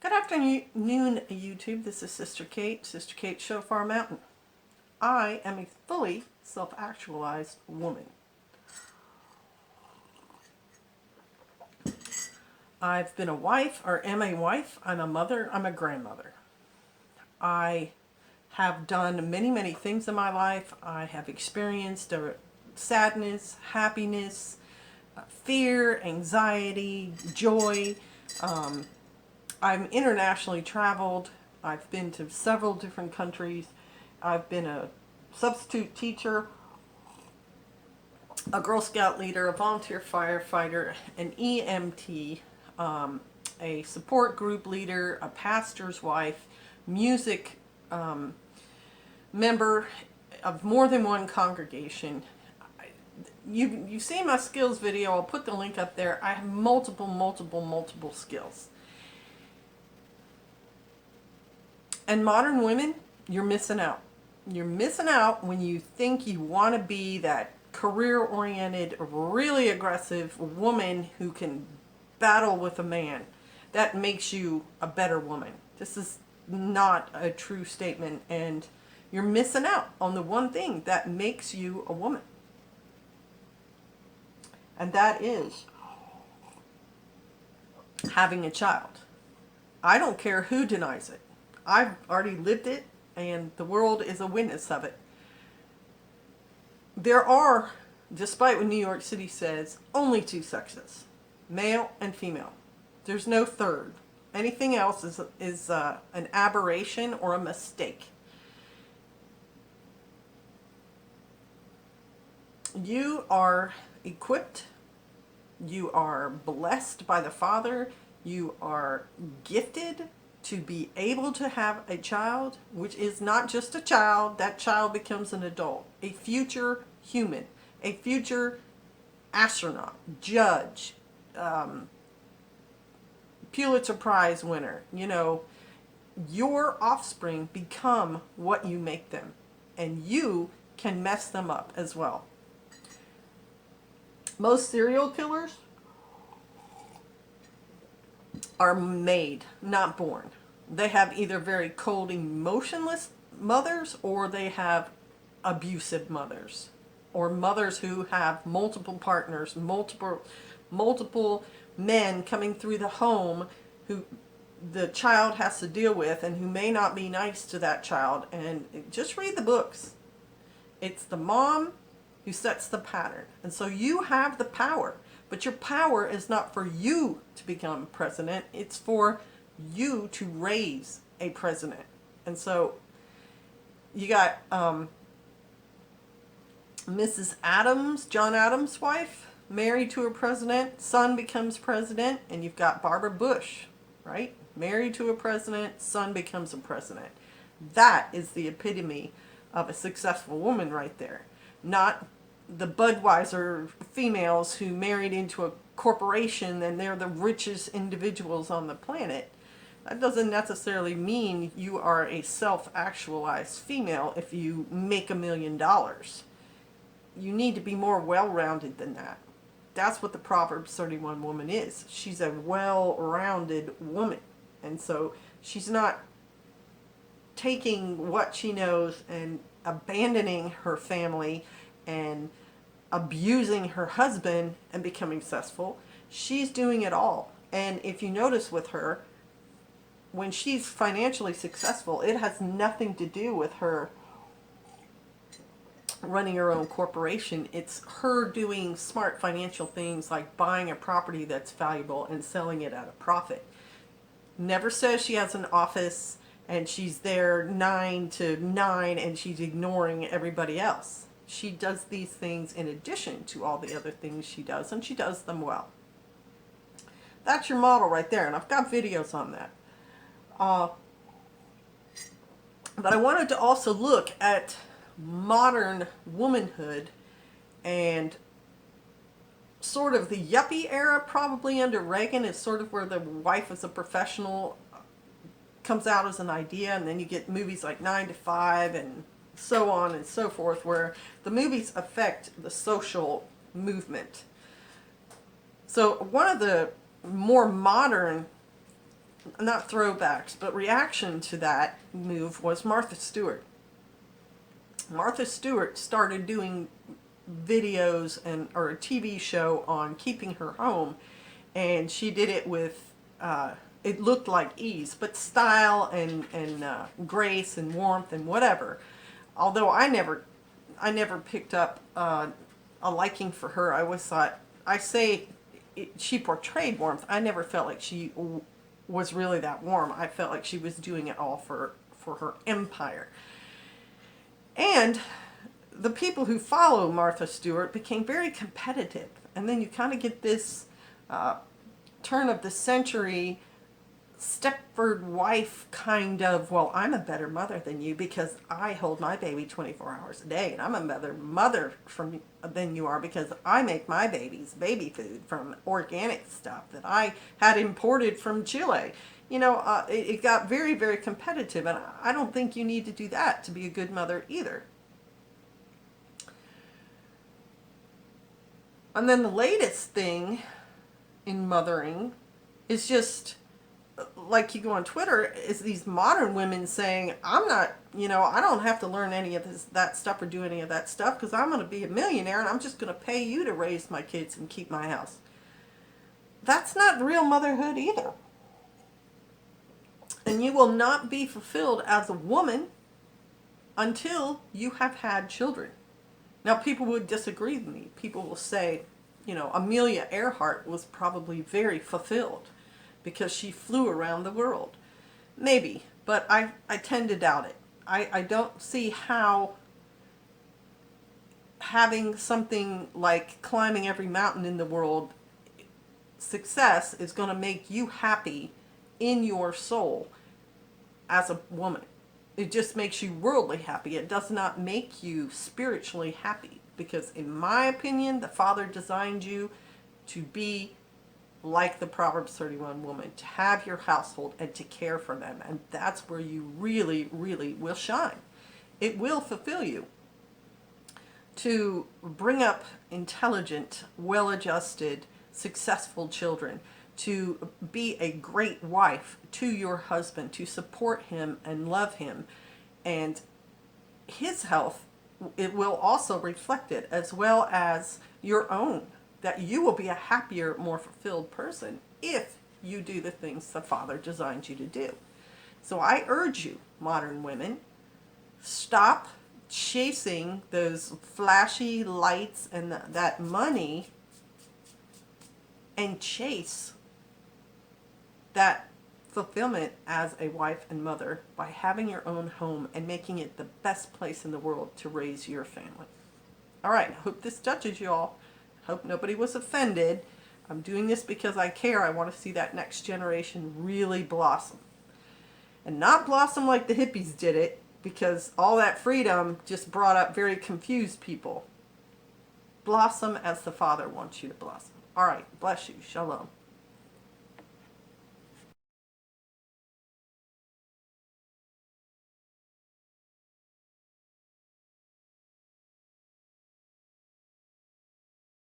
Good afternoon, YouTube. This is Sister Kate Shofar Mountain. I am a fully self-actualized woman. I've been a wife, or am a wife. I'm a mother. I'm a grandmother. I have done many things in my life. I have experienced sadness, happiness, fear, anxiety, joy. I'm internationally traveled. I've been to several different countries. I've been a substitute teacher, a Girl Scout leader, a volunteer firefighter, an EMT, a support group leader, a pastor's wife, music member of more than one congregation. You've seen my skills video. I'll put the link up there. I have multiple skills. And modern women, you're missing out. You're missing out when you think you want to be that career-oriented, really aggressive woman who can battle with a man. That makes you a better woman. This is not a true statement, and you're missing out on the one thing that makes you a woman. And that is having a child. I don't care who denies it. I've already lived it, and the world is a witness of it. There are, despite what New York City says, only two sexes, male and female. There's no third. Anything else is an aberration or a mistake. You are equipped. You are blessed by the Father. You are gifted to be able to have a child, which is not just a child. That child becomes an adult, a future human, a future astronaut, judge, Pulitzer Prize winner. You know, your offspring become what you make them, and you can mess them up as well. Most serial killers are made, not born. They have either very cold, emotionless mothers, or they have abusive mothers, or mothers who have multiple partners, multiple men coming through the home who the child has to deal with, and who may not be nice to that child. And just read the books. It's the mom who sets the pattern. And so you have the power. But your power is not for you to become president. It's for you to raise a president. And so you got Mrs. Adams, John Adams' wife, married to a president. Son becomes president. And you've got Barbara Bush, right? Married to a president. Son becomes a president. That is the epitome of a successful woman right there. Not the Budweiser females who married into a corporation and they're the richest individuals on the planet. That doesn't necessarily mean you are a self-actualized female if you make $1 million. You need to be more well-rounded than that. That's what the Proverbs 31 woman is. She's a well-rounded woman. And so she's not taking what she knows and abandoning her family and abusing her husband and becoming successful. She's doing it all. And if you notice with her, when she's financially successful, it has nothing to do with her running her own corporation. It's her doing smart financial things like buying a property that's valuable and selling it at a profit. Never says she has an office and she's there 9 to 9 and she's ignoring everybody else. She does these things in addition to all the other things she does, and she does them well. That's your model right there, and I've got videos on that. But I wanted to also look at modern womanhood and sort of the yuppie era, probably under Reagan, is sort of where the wife as a professional comes out as an idea, and then you get movies like 9 to 5 and so on and so forth, where the movies affect the social movement. So one of the more modern not throwbacks, but reaction to that move was Martha Stewart. Martha Stewart started doing videos or a TV show on keeping her home, and she did it with it looked like ease, but style and grace and warmth and whatever. Although I never picked up a liking for her. I always thought, she portrayed warmth. I never felt like she was really that warm. I felt like she was doing it all for her empire. And the people who follow Martha Stewart became very competitive. And then you kind of get this turn of the century Stepford wife kind of, well, I'm a better mother than you because I hold my baby 24 hours a day, and I'm a better mother than you are because I make my babies baby food from organic stuff that I had imported from Chile. You know, it got very, very competitive, and I don't think you need to do that to be a good mother either. And then the latest thing in mothering is just, like you go on Twitter, is these modern women saying, I'm not, I don't have to learn any of that stuff or do any of that stuff because I'm going to be a millionaire and I'm just going to pay you to raise my kids and keep my house. That's not real motherhood either. And you will not be fulfilled as a woman until you have had children. Now, people would disagree with me. People will say, Amelia Earhart was probably very fulfilled because she flew around the world. Maybe, but I tend to doubt it. I don't see how having something like climbing every mountain in the world success is going to make you happy in your soul as a woman. It just makes you worldly happy. It does not make you spiritually happy. Because in my opinion, the Father designed you to be like the Proverbs 31 woman, to have your household and to care for them. And that's where you really, really will shine. It will fulfill you. To bring up intelligent, well-adjusted, successful children. To be a great wife to your husband, to support him and love him. And his health, it will also reflect it, as well as your own. That you will be a happier, more fulfilled person if you do the things the Father designed you to do. So I urge you, modern women, stop chasing those flashy lights and that money and chase that fulfillment as a wife and mother by having your own home and making it the best place in the world to raise your family. All right, I hope this touches you all. Hope nobody was offended. I'm doing this because I care. I want to see that next generation really blossom. And not blossom like the hippies did it, because all that freedom just brought up very confused people. Blossom as the Father wants you to blossom. All right, bless you. Shalom.